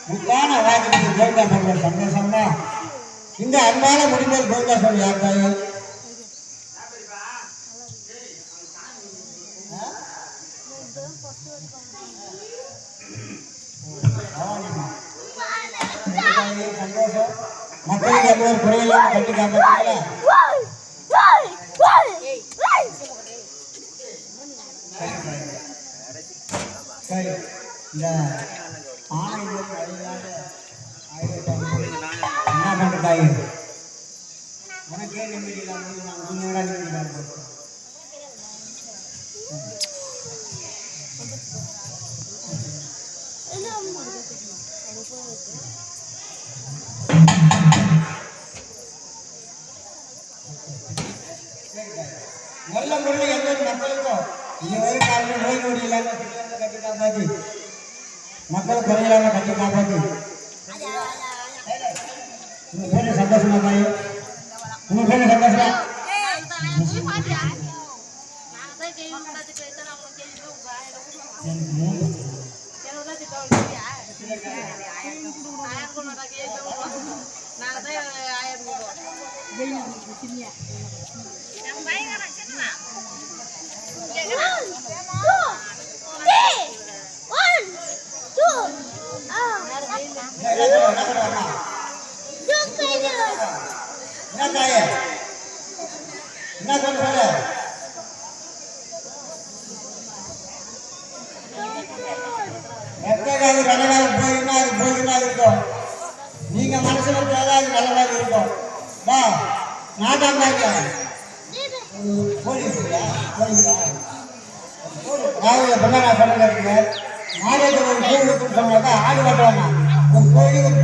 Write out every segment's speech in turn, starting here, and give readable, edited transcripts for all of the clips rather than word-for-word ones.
முத்தான வாக்குக்கு கோவிந்தா சொல்ற சந்தோஷம் தான். இந்த அன்பான முடிந்தல் கோவிந்தா சொல் யார் தாய்? சந்தோஷம். மக்களுக்கு எந்த ஒரு குறையிலும் கட்டி காப்பாற்றீங்களா? சரி, இந்த ஆணையம் வழியாக என்ன பண்ணுறாய்? உனக்கே நிம்மதி இல்லாமல் நான் உன்னோட நிம்மதி இல்லாமல் நல்ல முறையில் எந்த ஒரு மக்களுக்கும் இந்த ஒரு காலையில் நோய் நொடி இல்லாமல் கட்டி காப்பாற்றி மக்கள் குறையில்லாம கட்டி காப்பாற்றி உங்க பேரு சந்தோஷமா தாய்? உங்க பேரு சந்தோஷமா? என்ன தாயே என்ன சொல்ற? எத்தகாவது நல்லதாக போயினா அது போயினா இருக்கும். நீங்க மனசுல ஏதாவது நல்லதாக இருக்கும். வா நாட்டம் போலீஸா நான் சொல்லுங்க மாநிலத்தில் ஒரு கோயிலுக்கு சொன்னாக்கா ஆடு கட்டுவாங்க. ஒரு கோயிலுக்கு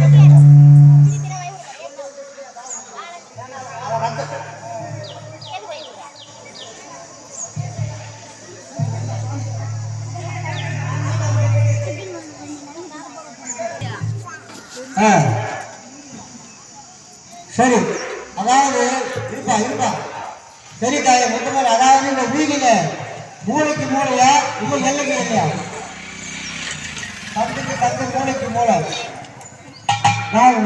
சரி, அதாவது இருப்பா இருப்பா சரி தாய மொத்தமாக. அதாவது இந்த வீதியில மூளைக்கு மூளையா இல்லை எல்லைக்கு இல்லையா? தந்துக்கு தந்து மூளைக்கு மூளை நான்